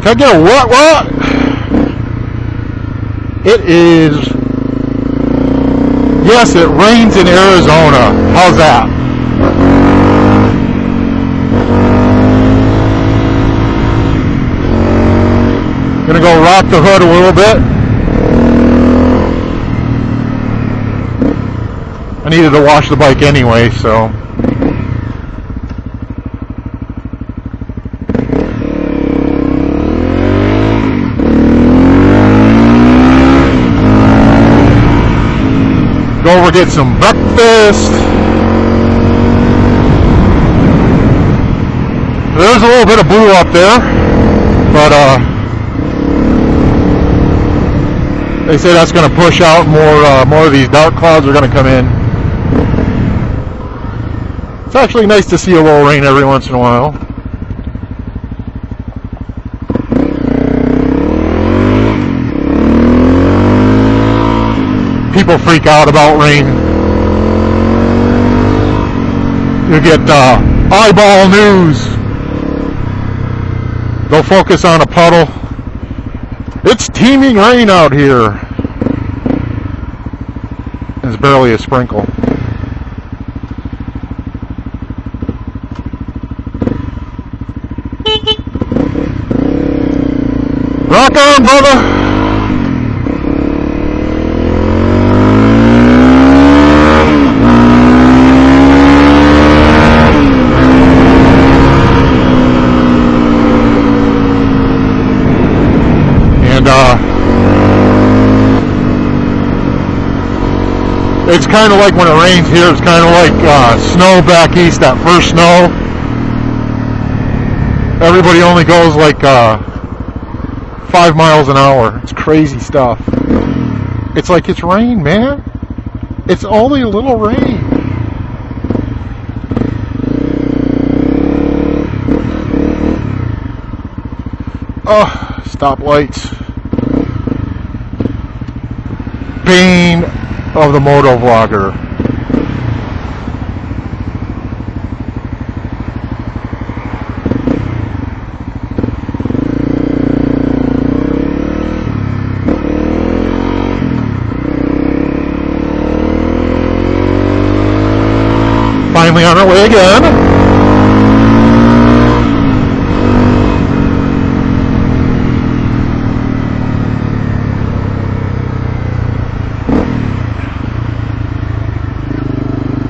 Can I get a what? It is. Yes, it rains in Arizona. How's that? Gonna go rock the hood a little bit. I needed to wash the bike anyway, so. Go over, get some breakfast. There's a little bit of blue up there, but they say that's going to push out more of these dark clouds are going to come in. It's actually nice to see a little rain every once in a while. People freak out about rain. You get eyeball news. They'll focus on a puddle. It's teeming rain out here. It's barely a sprinkle. Rock on, brother! It's kind of like when it rains here, it's kind of like snow back east, that first snow. Everybody only goes like 5 miles an hour. It's crazy stuff. It's like it's rain, man. It's only a little rain. Oh, stoplights. Bane of the moto vlogger. Finally on our way again.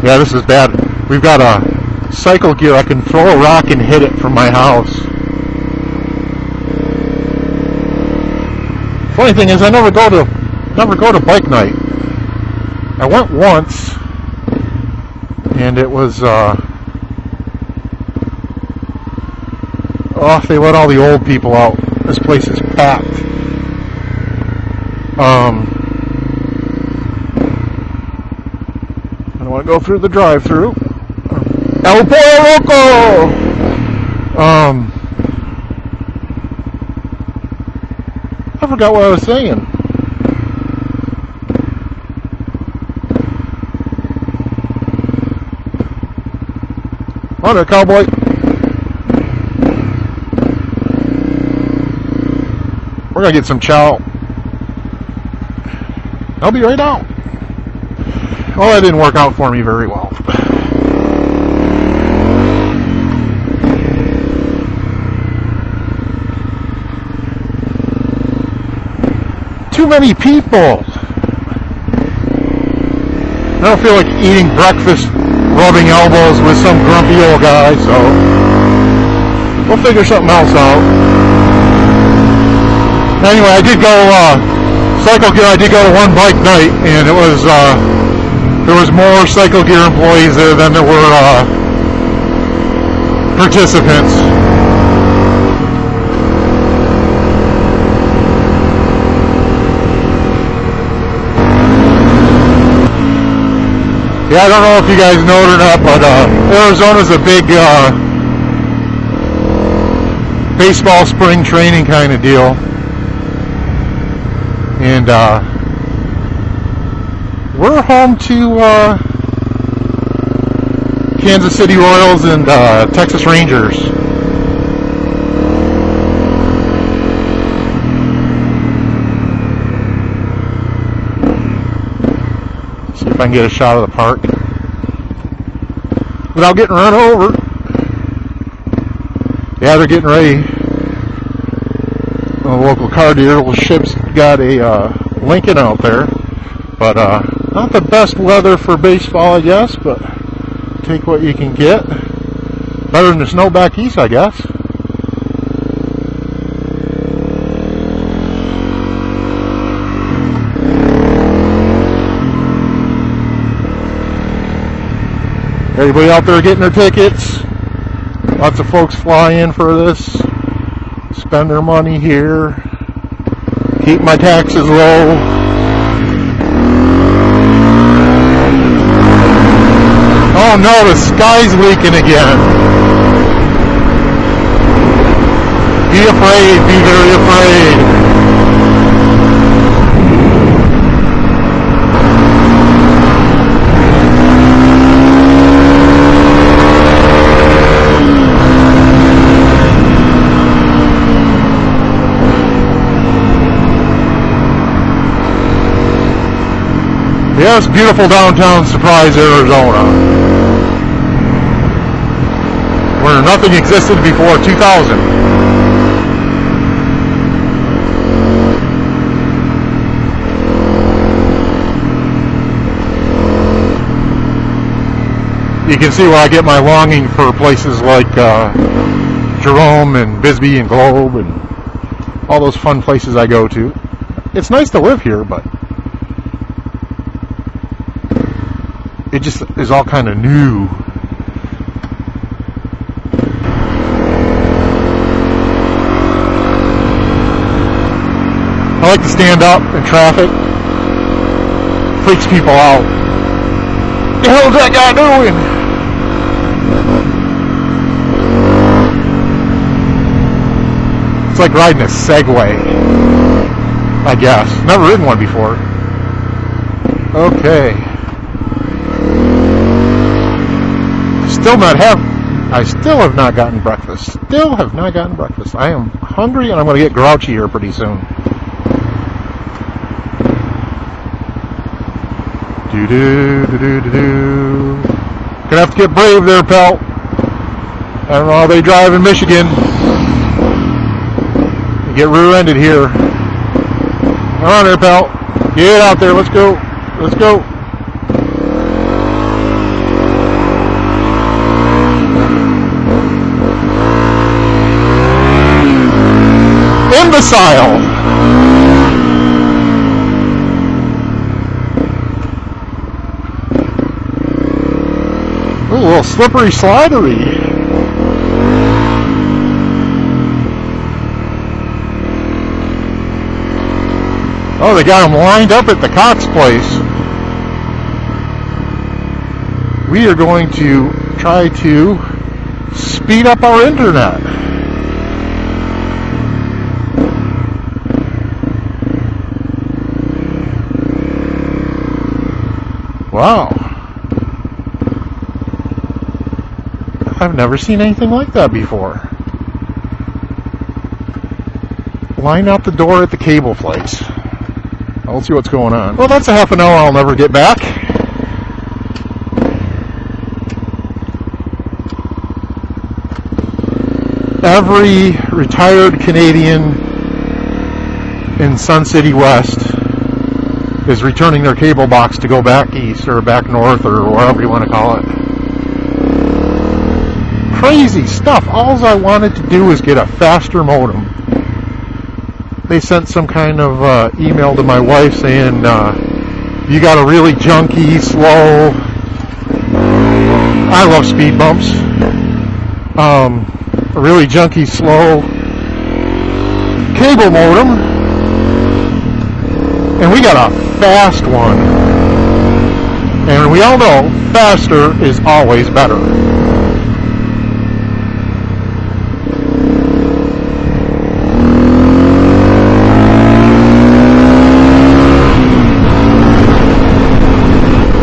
Yeah, this is bad. We've got a cycle gear. I can throw a rock and hit it from my house. Funny thing is, I never go to bike night. I went once, and it was they let all the old people out. This place is packed. I want to go through the drive-through. El Pollo Loco! I forgot what I was saying. On there, cowboy. We're gonna get some chow. I'll be right out. Well, that didn't work out for me very well. Too many people. I don't feel like eating breakfast, rubbing elbows with some grumpy old guy, so we'll figure something else out. Anyway, I did go cycle gear. I did go to one bike night, and it was there was more cycle gear employees there than there were participants. Yeah, I don't know if you guys know it or not, but Arizona's a big baseball spring training kind of deal. And we're home to Kansas City Royals and Texas Rangers. if I can get a shot of the park without getting run over. Yeah, they're getting ready. The local car dealership's got a Lincoln out there, but not the best weather for baseball, I guess, but take what you can get. Better than the snow back east, I guess. Everybody out there getting their tickets. Lots of folks fly in for this, spend their money here, keep my taxes low. Oh no, the sky's leaking again. Be afraid, be very afraid. Yes, beautiful downtown Surprise, Arizona, where nothing existed before 2000. You can see where I get my longing for places like Jerome and Bisbee and Globe and all those fun places I go to. It's nice to live here, but it just is all kind of new. I like to stand up in traffic. Freaks people out. What the hell is that guy doing? It's like riding a Segway, I guess. Never ridden one before. Okay. I still have not gotten breakfast. Still have not gotten breakfast. I am hungry and I'm going to get grouchy here pretty soon. Do-do-do-do-do-do. Gonna have to get brave there, pal. I don't know how they drive in Michigan. You get rear-ended here. Come on there, pal. Get out there. Let's go. Let's go. Imbecile. Ooh, a little slippery slidery. Oh, they got them lined up at the Cox place. We are going to try to speed up our internet. Wow. I've never seen anything like that before. Line out the door at the cable place. Let's see what's going on. Well, that's a half an hour I'll never get back. Every retired Canadian in Sun City West is returning their cable box to go back east or back north or wherever you want to call it. Crazy stuff. All I wanted to do was get a faster modem. They sent some kind of email to my wife saying, you got a really junky, slow, I love speed bumps, a really junky, slow cable modem, and we got a fast one. And we all know faster is always better.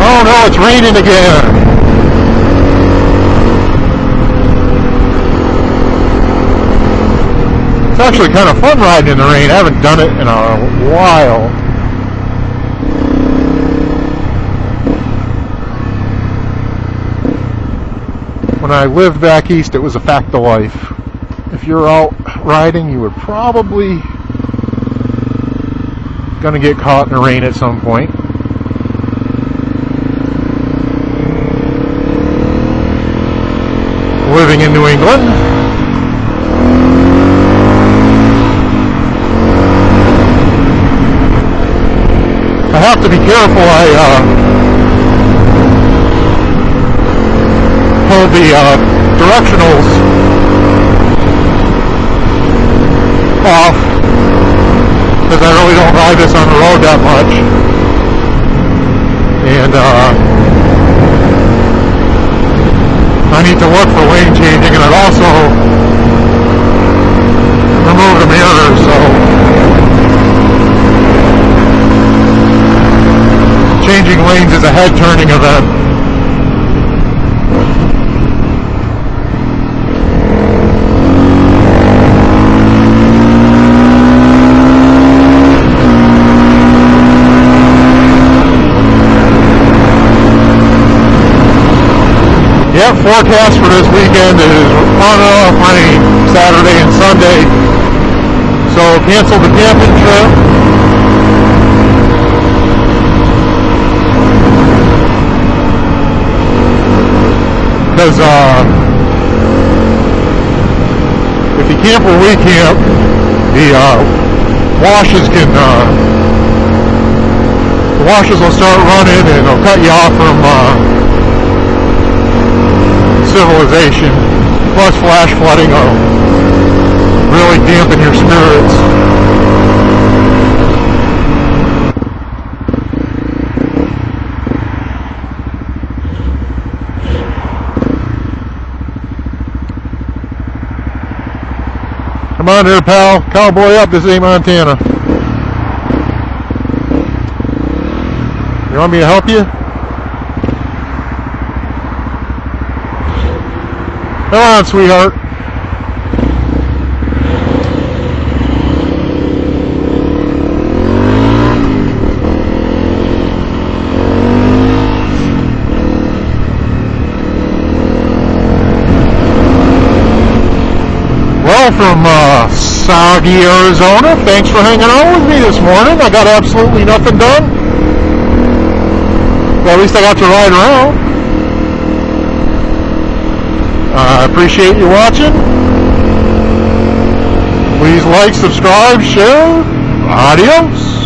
Oh no, it's raining again. It's actually kind of fun riding in the rain. I haven't done it in a while. when I lived back east, it was a fact of life. If you're out riding, you were probably going to get caught in the rain at some point. Living in New England, I have to be careful. I hold the directionals off because I really don't ride this on the road that much, and I need to look for lane changing, and I'd also remove the mirrors, so changing lanes is a head turning event. Yep, forecast for this weekend is on and off rain, Saturday and Sunday. So cancel the camping trip. Because if you camp where we camp, the washes will start running, and they'll cut you off from civilization. Plus flash flooding will really dampen your spirits. Come on there, pal. Cowboy up, this ain't Montana. You want me to help you? Come on, sweetheart. Well, from soggy Arizona, thanks for hanging out with me this morning. I got absolutely nothing done. Well, at least I got to ride around. I appreciate you watching. Please like, subscribe, share. Adios.